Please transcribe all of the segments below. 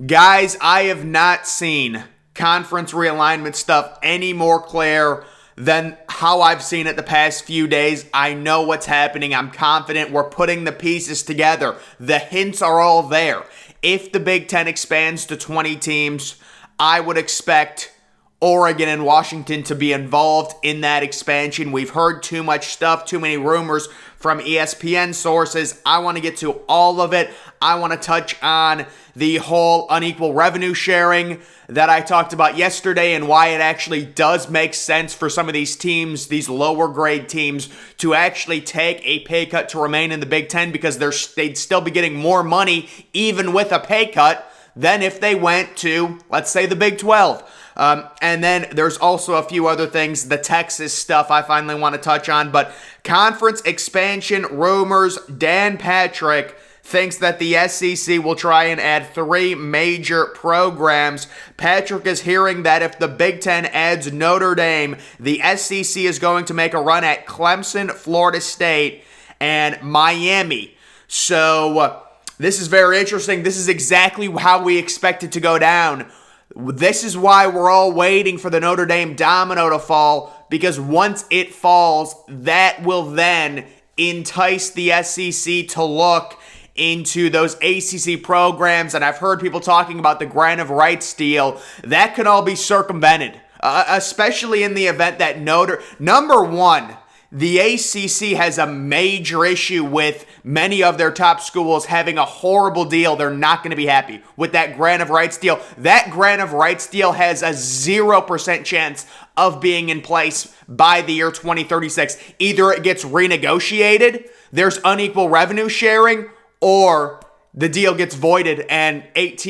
Guys, I have not seen conference realignment stuff any more clear than how I've seen it the past few days. I know what's happening. I'm confident we're putting the pieces together. The hints are all there. If the Big Ten expands to 20 teams, I would expect Oregon and Washington to be involved in that expansion. We've heard too much stuff, too many rumors from ESPN sources. I want to get to all of it. I want to touch on the whole unequal revenue sharing that I talked about yesterday and why it actually does make sense for some of these teams, these lower grade teams, to actually take a pay cut to remain in the Big Ten because they'd still be getting more money even with a pay cut than if they went to, let's say, the Big 12. And then there's also a few other things, the Texas stuff I finally want to touch on. But conference expansion rumors, Dan Patrick thinks that the SEC will try and add 3 major programs. Patrick is hearing that if the Big Ten adds Notre Dame, the SEC is going to make a run at Clemson, Florida State, and Miami. So this is very interesting. This is exactly how we expect it to go down. This is why we're all waiting for the Notre Dame domino to fall, because once it falls, that will then entice the SEC to look into those ACC programs. And I've heard people talking about the grant of rights deal. That could all be circumvented, especially in the event that number one, the ACC has a major issue with many of their top schools having a horrible deal. They're not going to be happy with that grant of rights deal. That grant of rights deal has a 0% chance of being in place by the year 2036. Either it gets renegotiated, there's unequal revenue sharing, or the deal gets voided and 8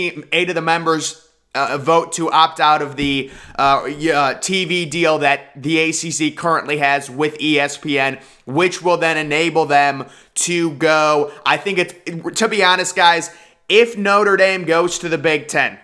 of the members vote to opt out of the TV deal that the ACC currently has with ESPN, which will then enable them to go. I think to be honest, guys, if Notre Dame goes to the Big Ten,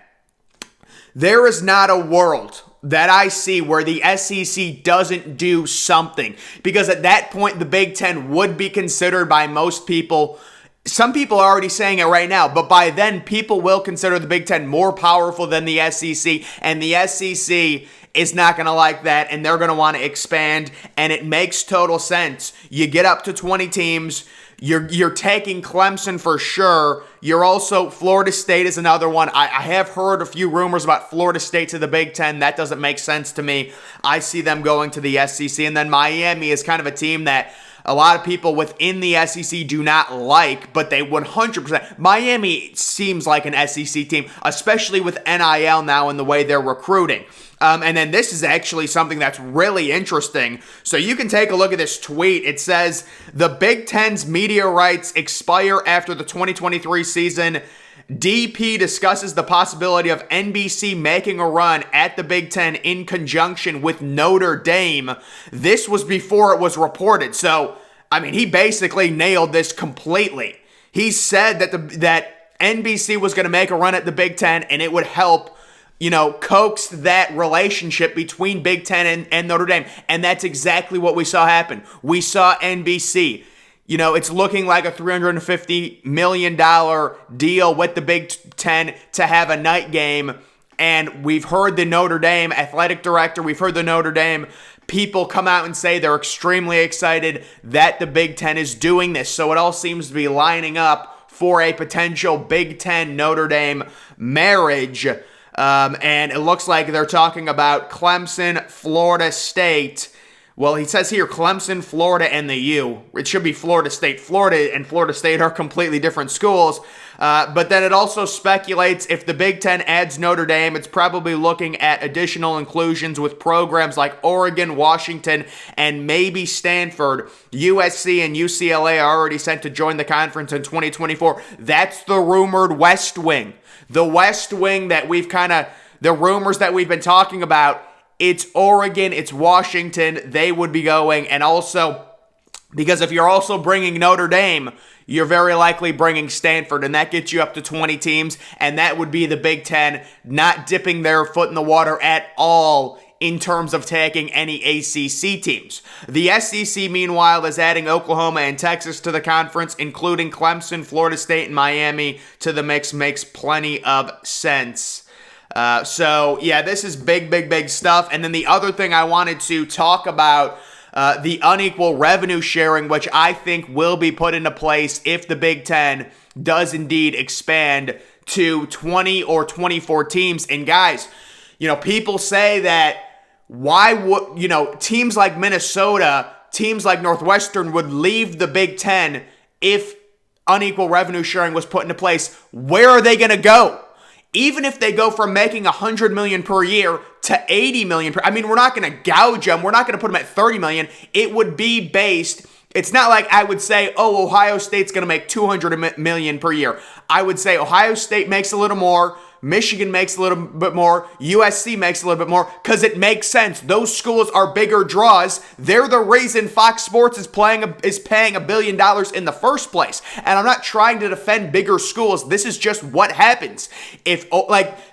there is not a world that I see where the SEC doesn't do something, because at that point, the Big Ten would be considered by most people. Some people are already saying it right now, but by then, people will consider the Big Ten more powerful than the SEC, and the SEC is not going to like that, and they're going to want to expand, and it makes total sense. You get up to 20 teams, you're taking Clemson for sure. You're also, Florida State is another one. I have heard a few rumors about Florida State to the Big Ten. That doesn't make sense to me. I see them going to the SEC, and then Miami is kind of a team that a lot of people within the SEC do not like, but they 100%. Miami seems like an SEC team, especially with NIL now and the way they're recruiting. And then this is actually something that's really interesting. So you can take a look at this tweet. It says, the Big Ten's media rights expire after the 2023 season. DP discusses the possibility of NBC making a run at the Big Ten in conjunction with Notre Dame. This was before it was reported. So, I mean, he basically nailed this completely. He said that NBC was going to make a run at the Big Ten, and it would help, coax that relationship between Big Ten and Notre Dame. And that's exactly what we saw happen. We saw NBC. It's looking like a $350 million deal with the Big Ten to have a night game. And we've heard the Notre Dame athletic director, we've heard the Notre Dame people come out and say they're extremely excited that the Big Ten is doing this. So it all seems to be lining up for a potential Big Ten Notre Dame marriage. And it looks like they're talking about Clemson, Florida State. Well, he says here Clemson, Florida, and the U. It should be Florida State. Florida and Florida State are completely different schools. But then it also speculates if the Big Ten adds Notre Dame, it's probably looking at additional inclusions with programs like Oregon, Washington, and maybe Stanford. USC and UCLA are already set to join the conference in 2024. That's the rumored West Wing. The West Wing that the rumors that we've been talking about. It's Oregon, it's Washington, they would be going, and also, because if you're also bringing Notre Dame, you're very likely bringing Stanford, and that gets you up to 20 teams, and that would be the Big Ten not dipping their foot in the water at all in terms of tagging any ACC teams. The SEC, meanwhile, is adding Oklahoma and Texas to the conference, including Clemson, Florida State, and Miami to the mix. Makes plenty of sense. So, yeah, this is big stuff. And then the other thing I wanted to talk about, the unequal revenue sharing, which I think will be put into place if the Big Ten does indeed expand to 20 or 24 teams. And guys, people say that why would, teams like Minnesota, teams like Northwestern would leave the Big Ten if unequal revenue sharing was put into place. Where are they going to go? Even if they go from making $100 million per year to $80 million per, we're not going to gouge them. We're not going to put them at $30 million. It would be based. It's not like I would say, Ohio State's going to make $200 million per year. I would say Ohio State makes a little more, Michigan makes a little bit more, USC makes a little bit more, because it makes sense. Those schools are bigger draws. They're the reason Fox Sports is paying $1 billion in the first place. And I'm not trying to defend bigger schools. This is just what happens.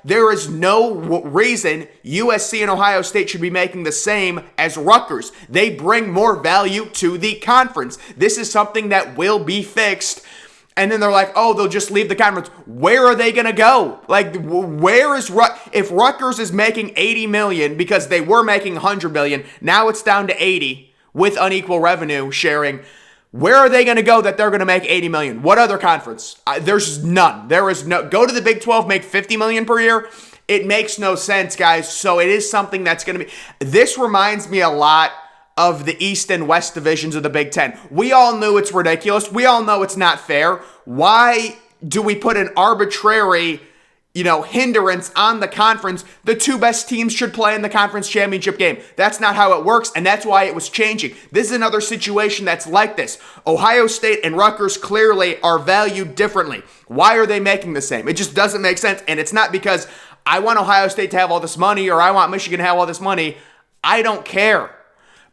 There is no reason USC and Ohio State should be making the same as Rutgers. They bring more value to the conference. This is something that will be fixed. And then they're like, they'll just leave the conference. Where are they going to go? Where is if Rutgers is making $80 million because they were making $100 million, now it's down to 80 with unequal revenue sharing. Where are they going to go that they're going to make $80 million? What other conference? There's none. There is no. Go to the Big 12, make $50 million per year. It makes no sense, guys. So it is something that's going to be. This reminds me a lot of the East and West divisions of the Big Ten. We all knew it's ridiculous. We all know it's not fair. Why do we put an arbitrary, hindrance on the conference? The two best teams should play in the conference championship game. That's not how it works, and that's why it was changing. This is another situation that's like this. Ohio State and Rutgers clearly are valued differently. Why are they making the same? It just doesn't make sense, and it's not because I want Ohio State to have all this money or I want Michigan to have all this money. I don't care.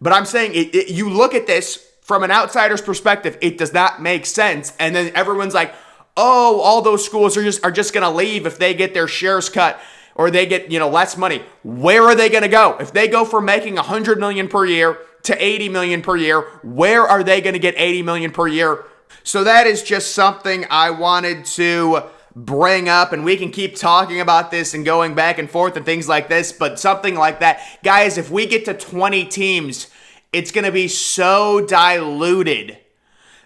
But I'm saying you look at this from an outsider's perspective, it does not make sense. And then everyone's like, all those schools are just going to leave if they get their shares cut or they get, less money. Where are they going to go? If they go from making $100 million per year to $80 million per year, where are they going to get $80 million per year? So that is just something I wanted to bring up, and we can keep talking about this and going back and forth and things like this, but something like that. Guys, if we get to 20 teams, it's going to be so diluted.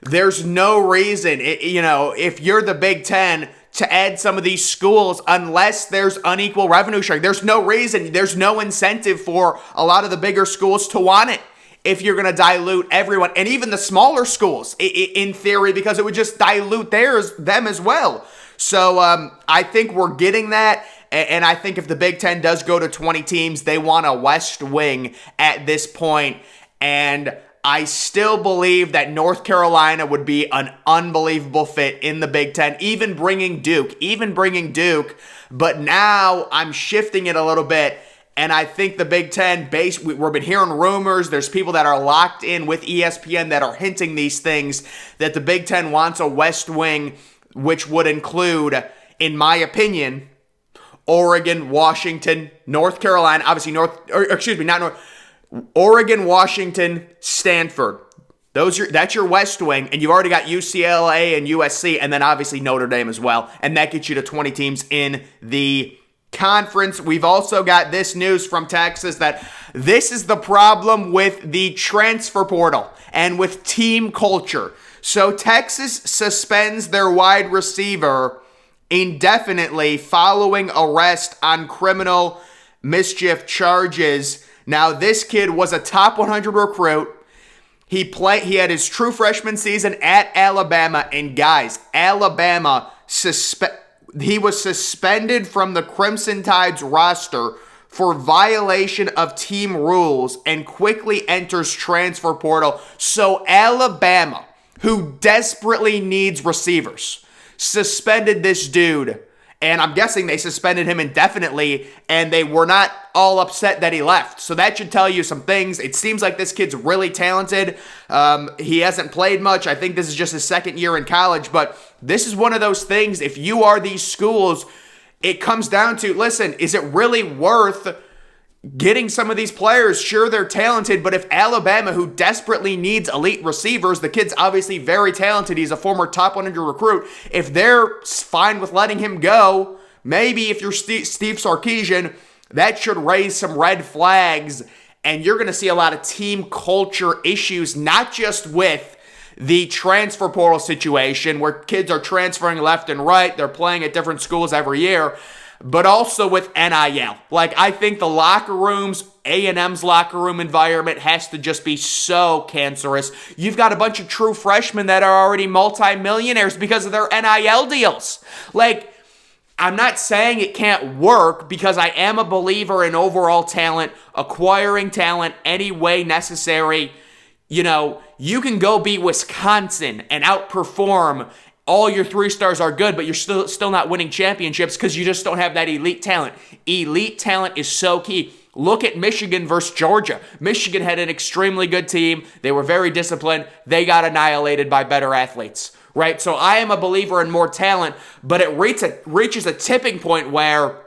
There's no reason, if you're the Big Ten, to add some of these schools unless there's unequal revenue sharing. There's no reason, there's no incentive for a lot of the bigger schools to want it if you're going to dilute everyone, and even the smaller schools, in theory, because it would just dilute them as well. So I think we're getting that, and I think if the Big Ten does go to 20 teams, they want a West Wing at this point, and I still believe that North Carolina would be an unbelievable fit in the Big Ten, even bringing Duke, but now I'm shifting it a little bit, and I think the Big Ten, we've been hearing rumors, there's people that are locked in with ESPN that are hinting these things, that the Big Ten wants a West Wing, which would include, in my opinion, Oregon, Washington, North Carolina, obviously Oregon, Washington, Stanford. That's your West Wing, and you've already got UCLA and USC, and then obviously Notre Dame as well, and that gets you to 20 teams in the conference. We've also got this news from Texas that this is the problem with the transfer portal and with team culture. So Texas suspends their wide receiver indefinitely following arrest on criminal mischief charges. Now, this kid was a top 100 recruit. He had his true freshman season at Alabama, and guys, he was suspended from the Crimson Tide's roster for violation of team rules and quickly enters transfer portal. So Alabama, who desperately needs receivers, suspended this dude. And I'm guessing they suspended him indefinitely, and they were not all upset that he left. So that should tell you some things. It seems like this kid's really talented. He hasn't played much. I think this is just his second year in college. But this is one of those things, if you are these schools, it comes down to, listen, is it really worth getting some of these players, sure, they're talented, but if Alabama, who desperately needs elite receivers, the kid's obviously very talented, he's a former top 100 recruit, if they're fine with letting him go, maybe if you're Steve Sarkisian, that should raise some red flags, and you're going to see a lot of team culture issues, not just with the transfer portal situation where kids are transferring left and right, they're playing at different schools every year, but also with NIL. Like, I think the locker rooms, A&M's locker room environment has to just be so cancerous. You've got a bunch of true freshmen that are already multimillionaires because of their NIL deals. Like, I'm not saying it can't work, because I am a believer in overall talent, acquiring talent any way necessary. You know, you can go beat Wisconsin and outperform. All your 3 stars are good, but you're still not winning championships because you just don't have that elite talent. Elite talent is so key. Look at Michigan versus Georgia. Michigan had an extremely good team. They were very disciplined. They got annihilated by better athletes, right? So I am a believer in more talent, but it reaches a tipping point where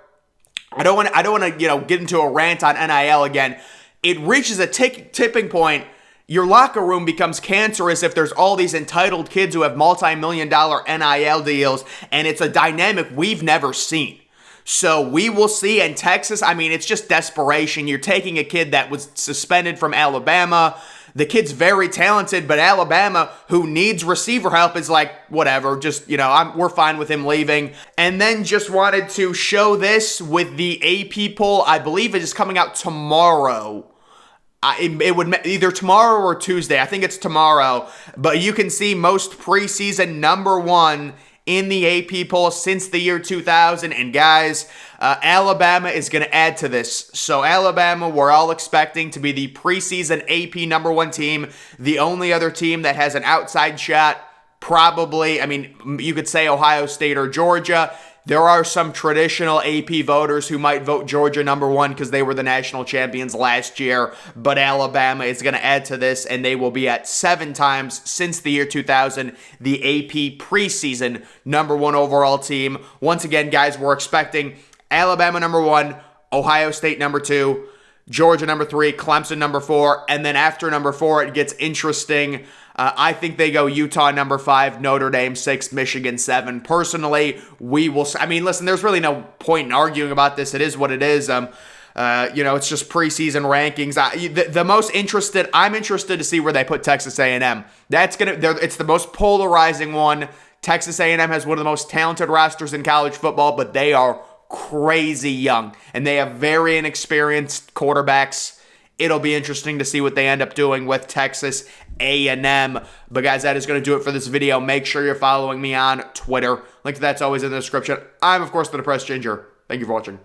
I don't want to get into a rant on NIL again. It reaches a tipping point. Your locker room becomes cancerous if there's all these entitled kids who have multi-million-dollar NIL deals, and it's a dynamic we've never seen. So we will see. In Texas, I mean, it's just desperation. You're taking a kid that was suspended from Alabama. The kid's very talented, but Alabama, who needs receiver help, is like, whatever, just, we're fine with him leaving. And then just wanted to show this with the AP poll. I believe it is coming out tomorrow. It would either tomorrow or Tuesday. I think it's tomorrow. But you can see most preseason number 1 in the AP poll since the year 2000. And guys, Alabama is going to add to this. So Alabama, we're all expecting to be the preseason AP number 1 team. The only other team that has an outside shot, probably, I mean, you could say Ohio State or Georgia. There are some traditional AP voters who might vote Georgia number 1 because they were the national champions last year, but Alabama is going to add to this, and they will be at 7 times since the year 2000, the AP preseason number 1 overall team. Once again, guys, we're expecting Alabama number 1, Ohio State number 2, Georgia number 3, Clemson number 4, and then after number 4, it gets interesting. I think they go Utah number 5, Notre Dame 6, Michigan 7. Personally, we will. I mean, listen, there's really no point in arguing about this. It is what it is. It's just preseason rankings. I'm interested to see where they put Texas A&M. It's the most polarizing one. Texas A&M has one of the most talented rosters in college football, but they are crazy young, and they have very inexperienced quarterbacks. It'll be interesting to see what they end up doing with Texas A&M. But guys, that is going to do it for this video. Make sure you're following me on Twitter. Link to that's always in the description. I'm, of course, the Depressed Ginger. Thank you for watching.